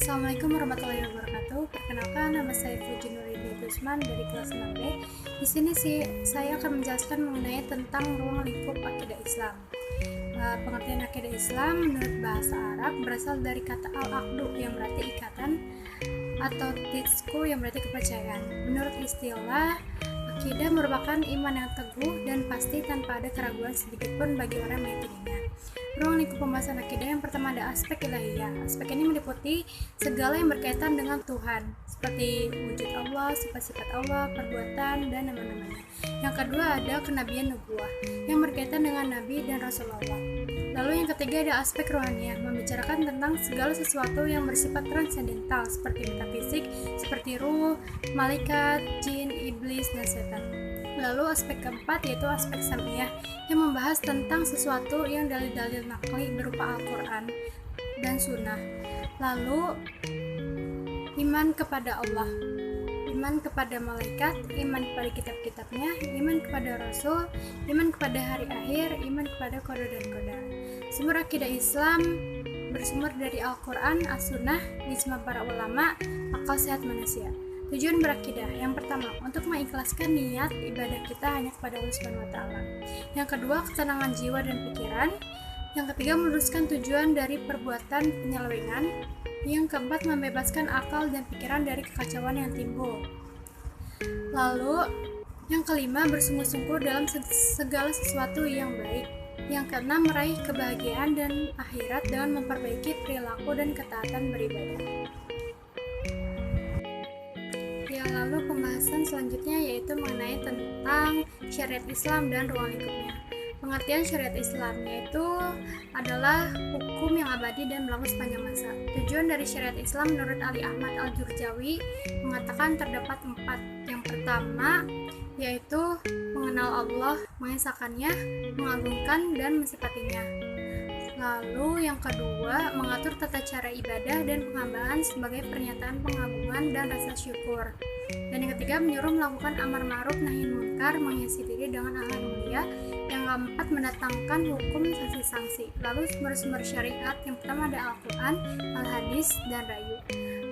Assalamualaikum warahmatullahi wabarakatuh. Perkenalkan, nama saya Fuji Nuridi Usman dari kelas 6B. Di sini saya akan menjelaskan mengenai tentang ruang lingkup akidah Islam. Pengertian akidah Islam menurut bahasa Arab berasal dari kata al-aqdu yang berarti ikatan atau tisku yang berarti kepercayaan. Menurut istilah, akidah merupakan iman yang teguh dan pasti tanpa ada keraguan sedikitpun bagi orang yang meyakininya. Ruang lingkup pembahasan akidah yang pertama ada aspek ilahiyah. Aspek ini meliputi segala yang berkaitan dengan Tuhan, seperti wujud Allah, sifat-sifat Allah, perbuatan, dan nama-namanya. Yang kedua ada kenabian nubuwah, yang berkaitan dengan Nabi dan Rasulullah. Lalu yang ketiga ada aspek rohaniyah, membicarakan tentang segala sesuatu yang bersifat transendental, seperti metafisik, seperti ruh, malaikat, jin, iblis, dan setan. Lalu aspek keempat yaitu aspek samiyah yang membahas tentang sesuatu yang dalil-dalil nakli berupa Al-Quran dan Sunnah. Lalu iman kepada Allah, iman kepada malaikat, iman kepada kitab-kitabnya, iman kepada Rasul, iman kepada hari akhir, iman kepada qada dan qadar. Sumber akidah Islam bersumber dari Al-Quran, As-Sunnah, ijma para ulama, akal sehat manusia. Tujuan berakidah, yang pertama, untuk mengikhlaskan niat ibadah kita hanya kepada Allah Subhanahu wa Ta'ala. Yang kedua, ketenangan jiwa dan pikiran. Yang ketiga, meluruskan tujuan dari perbuatan penyelewengan. Yang keempat, membebaskan akal dan pikiran dari kekacauan yang timbul. Lalu, yang kelima, bersungguh-sungguh dalam segala sesuatu yang baik. Yang keenam, meraih kebahagiaan dan akhirat dengan memperbaiki perilaku dan ketaatan beribadah. Lalu pembahasan selanjutnya yaitu mengenai tentang syariat Islam dan ruang lingkupnya. Pengertian syariat Islam yaitu adalah hukum yang abadi dan berlaku sepanjang masa. Tujuan dari syariat Islam menurut Ali Ahmad Al-Jurjawi mengatakan terdapat 4. Yang pertama yaitu mengenal Allah, mengesahkannya, mengagungkan, dan mensifatinya. Lalu yang kedua, mengatur tata cara ibadah dan penghambaan sebagai pernyataan pengagungan dan rasa syukur. Dan yang ketiga, menyuruh melakukan amar ma'ruf nahi munkar, menghiasi diri dengan akhlak mulia. Yang keempat, mendatangkan hukum sanksi-sanksi. Lalu sumber-sumber syariat, yang pertama ada Al-Quran, Al-Hadis, dan Rayu.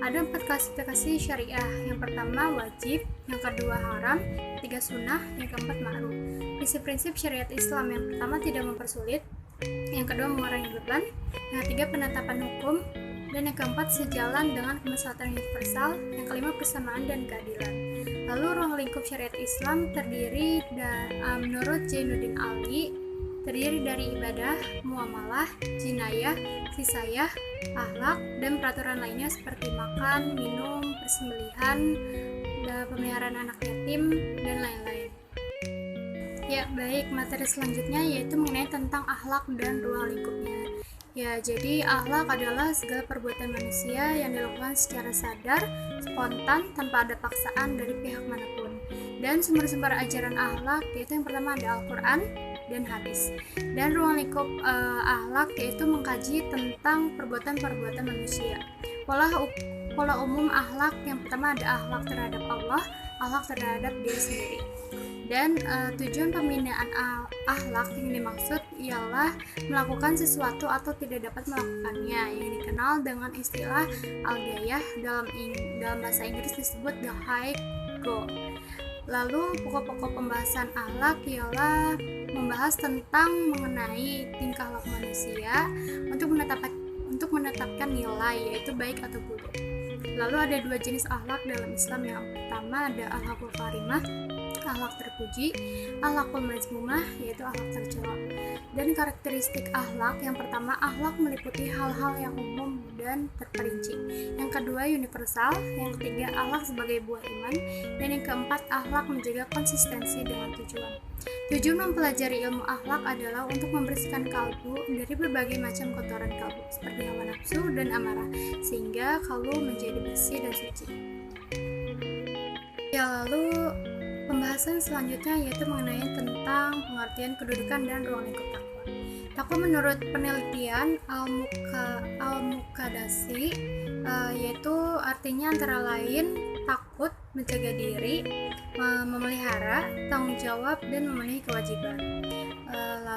Ada 4 klasifikasi syariah. Yang pertama wajib, yang kedua haram, ketiga sunnah, yang keempat ma'ruf. Prinsip-prinsip syariat Islam yang pertama tidak mempersulit, yang kedua mengurangi beban, yang ketiga penetapan hukum, dan yang keempat sejalan dengan kemaslahatan universal, yang kelima persamaan dan keadilan. Lalu ruang lingkup syariat Islam terdiri menurut Zainuddin Ali terdiri dari ibadah, muamalah, jinayah, sisayah, akhlak, dan peraturan lainnya seperti makan, minum, persembelihan, pemeliharaan anak yatim, dan lain-lain. Ya, baik, materi selanjutnya yaitu mengenai tentang akhlak dan ruang lingkupnya. Ya, jadi akhlak adalah segala perbuatan manusia yang dilakukan secara sadar, spontan, tanpa ada paksaan dari pihak manapun. Dan sumber-sumber ajaran akhlak yaitu yang pertama ada Al-Quran dan hadis. Dan ruang lingkup akhlak yaitu mengkaji tentang perbuatan-perbuatan manusia. Pola umum akhlak yang pertama ada akhlak terhadap Allah, akhlak terhadap diri sendiri. Dan tujuan pembinaan akhlak yang dimaksud ialah melakukan sesuatu atau tidak dapat melakukannya, yang dikenal dengan istilah al-ghayah, dalam bahasa Inggris disebut the high goal. Lalu pokok-pokok pembahasan akhlak ialah membahas tentang mengenai tingkah laku manusia untuk menetapkan nilai yaitu baik atau buruk. Lalu ada 2 jenis akhlak dalam Islam. Yang pertama ada akhlakul karimah, akhlak terpuji, akhlakul mazmumah yaitu akhlak tercela. Dan karakteristik akhlak yang pertama, akhlak meliputi hal-hal yang umum dan terperinci. Yang kedua universal, yang ketiga akhlak sebagai buah iman, dan yang keempat akhlak menjaga konsistensi dengan tujuan. Tujuan mempelajari ilmu akhlak adalah untuk membersihkan kalbu dari berbagai macam kotoran kalbu seperti hawa nafsu dan amarah sehingga kalbu menjadi bersih dan suci. Ya, lalu pembahasan selanjutnya yaitu mengenai tentang pengertian kedudukan dan ruang lingkup takwa. Takwa menurut penelitian Al-Muqaddasi yaitu artinya antara lain takut, menjaga diri, memelihara, tanggung jawab, dan memenuhi kewajiban.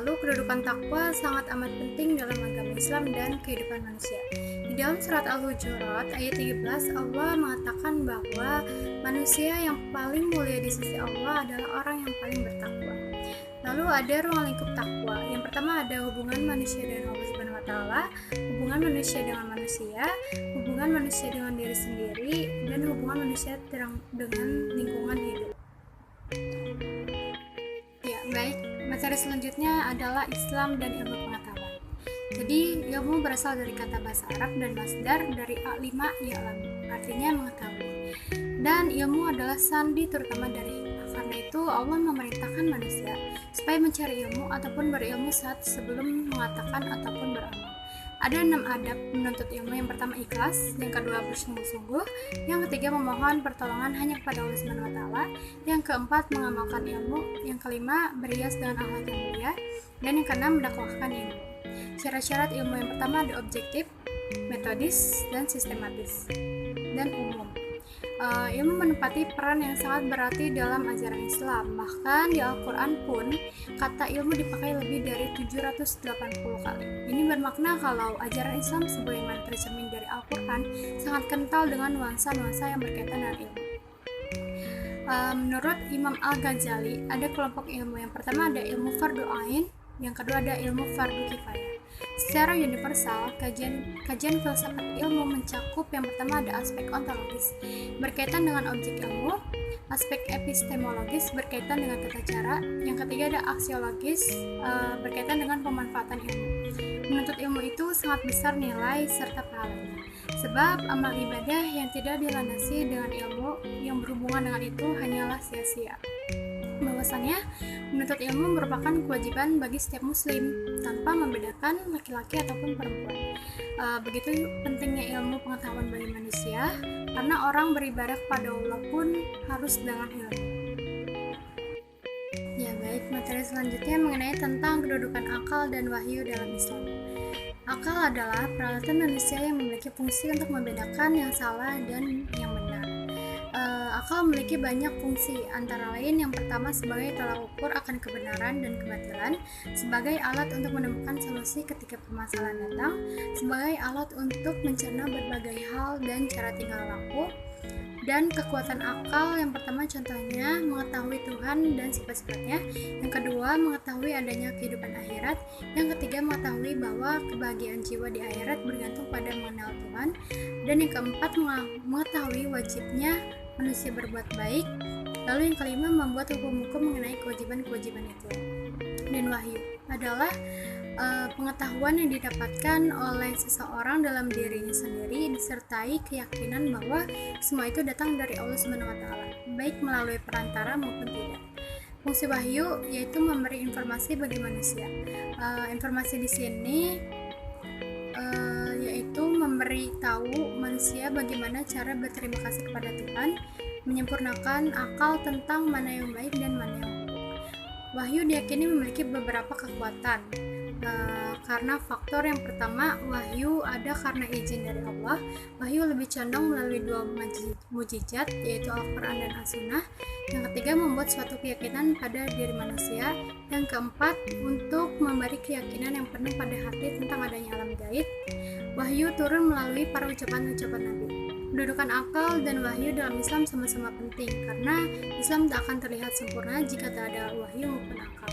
Lalu kedudukan takwa sangat amat penting dalam agama Islam dan kehidupan manusia. Di dalam surat Al-Hujurat ayat 13 Allah mengatakan bahwa manusia yang paling mulia di sisi Allah adalah orang yang paling bertakwa. Lalu ada ruang lingkup takwa. Yang pertama ada hubungan manusia dengan Allah Subhanahu wa taala, hubungan manusia dengan manusia, hubungan manusia dengan diri sendiri, dan hubungan manusia dengan lingkungan hidup. Ya, baik. Materi selanjutnya adalah Islam dan ilmu pengetahuan. Jadi, ilmu berasal dari kata bahasa Arab dan masdar dari a'lima ya'lam, artinya mengetahui. Dan ilmu adalah sandi terutama dari hikmah. Karena itu Allah memerintahkan manusia supaya mencari ilmu ataupun berilmu saat sebelum mengatakan ataupun beramal. Ada 6 adab menuntut ilmu. Yang pertama ikhlas, yang kedua bersungguh-sungguh, yang ketiga memohon pertolongan hanya kepada Allah Subhanahu wa taala, yang keempat mengamalkan ilmu, yang kelima berhias dengan akhlak yang mulia, dan yang keenam mendakwahkan ilmu. Syarat-syarat ilmu yang pertama ada objektif, metodis, dan sistematis, dan umum. Ilmu menempati peran yang sangat berarti dalam ajaran Islam. Bahkan di Al-Quran pun kata ilmu dipakai lebih dari 780 kali. Ini bermakna kalau ajaran Islam sebagaimana tercermin dari Al-Quran sangat kental dengan nuansa-nuansa yang berkaitan dengan ilmu. Menurut Imam Al-Ghazali ada kelompok ilmu. Yang pertama ada ilmu fardu ain, yang kedua ada ilmu fardu kifayah. Secara universal, kajian filsafat ilmu mencakup yang pertama ada aspek ontologis berkaitan dengan objek ilmu, aspek epistemologis berkaitan dengan tata cara, yang ketiga ada aksiologis berkaitan dengan pemanfaatan ilmu. Menuntut ilmu itu sangat besar nilai serta pahalanya, sebab amal ibadah yang tidak dilandasi dengan ilmu yang berhubungan dengan itu hanyalah sia-sia. Bahwasannya menuntut ilmu merupakan kewajiban bagi setiap muslim tanpa membedakan laki-laki ataupun perempuan. Begitu pentingnya ilmu pengetahuan bagi manusia, karena orang beribadah kepada Allah pun harus dengan ilmu. Ya baik, materi selanjutnya mengenai tentang kedudukan akal dan wahyu dalam Islam. Akal adalah peralatan manusia yang memiliki fungsi untuk membedakan yang salah dan yang benar. Akal memiliki banyak fungsi, antara lain yang pertama sebagai tolak ukur akan kebenaran dan kebatilan, sebagai alat untuk menemukan solusi ketika permasalahan datang, sebagai alat untuk mencerna berbagai hal dan cara tingkah laku. Dan kekuatan akal yang pertama contohnya mengetahui Tuhan dan sifat-sifatnya, yang kedua mengetahui adanya kehidupan akhirat, yang ketiga mengetahui bahwa kebahagiaan jiwa di akhirat bergantung pada mengenal Tuhan, dan yang keempat mengetahui wajibnya manusia berbuat baik, lalu yang kelima membuat hukum-hukum mengenai kewajiban-kewajiban itu. Dan wahyu adalah pengetahuan yang didapatkan oleh seseorang dalam dirinya sendiri disertai keyakinan bahwa semua itu datang dari Allah Subhanahu wa taala, baik melalui perantara maupun tidak. Fungsi wahyu yaitu memberi informasi bagi manusia. Informasi di sini yaitu memberi tahu manusia bagaimana cara berterima kasih kepada Tuhan, menyempurnakan akal tentang mana yang baik dan mana yang buruk. Wahyu diyakini memiliki beberapa kekuatan. Karena faktor yang pertama, wahyu ada karena izin dari Allah. Wahyu lebih condong melalui dua mujizat, yaitu Al-Quran dan As-Sunnah. Yang ketiga, membuat suatu keyakinan pada diri manusia. Yang keempat, untuk memberi keyakinan yang penuh pada hati tentang adanya alam gaib. Wahyu turun melalui para ucapan-ucapan Nabi. Kedudukan akal dan wahyu dalam Islam sama-sama penting, karena Islam tak akan terlihat sempurna jika tak ada wahyu maupun akal.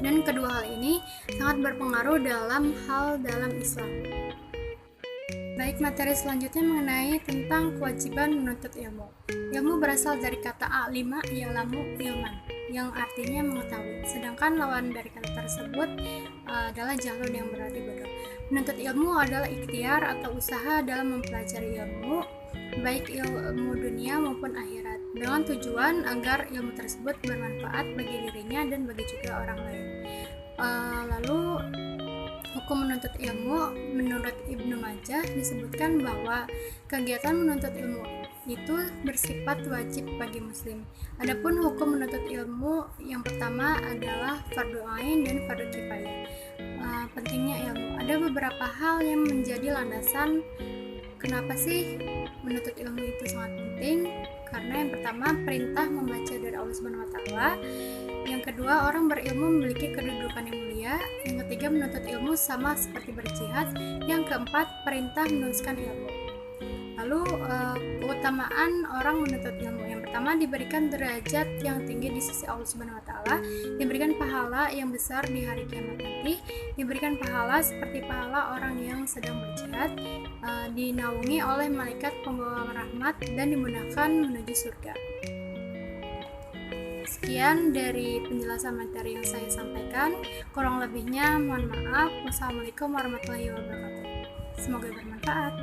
Dan kedua hal ini sangat berpengaruh dalam Islam. Baik, materi selanjutnya mengenai tentang kewajiban menuntut ilmu. Ilmu berasal dari kata a'lima ya'lamu ilman, yang artinya mengetahui. Sedangkan lawan dari kata tersebut adalah jahlun, yang berarti bodoh. Menuntut ilmu adalah ikhtiar atau usaha dalam mempelajari ilmu, baik ilmu dunia maupun akhirat, dengan tujuan agar ilmu tersebut bermanfaat bagi dirinya dan bagi juga orang lain. Lalu hukum menuntut ilmu menurut Ibnu Majah disebutkan bahwa kegiatan menuntut ilmu itu bersifat wajib bagi muslim. Adapun hukum menuntut ilmu yang pertama adalah fardu ain dan fardu kifayah. Pentingnya ilmu, ada beberapa hal yang menjadi landasan kenapa sih menuntut ilmu itu sangat penting. Karena yang pertama, perintah membaca dari Allah Subhanahu wa taala. Yang kedua, orang berilmu memiliki kedudukan yang mulia. Yang ketiga, menuntut ilmu sama seperti berjihad. Yang keempat, perintah menuliskan ilmu. Lalu keutamaan orang menuntut ilmu. Yang pertama, diberikan derajat yang tinggi di sisi Allah Subhanahu wa taala, diberikan pahala yang besar di hari kiamat nanti, diberikan pahala seperti pahala orang yang sedang berjihad, dinaungi oleh malaikat pembawa rahmat dan dimudahkan menuju surga. Sekian dari penjelasan materi yang saya sampaikan. Kurang lebihnya mohon maaf. Wassalamualaikum warahmatullahi wabarakatuh. Semoga bermanfaat.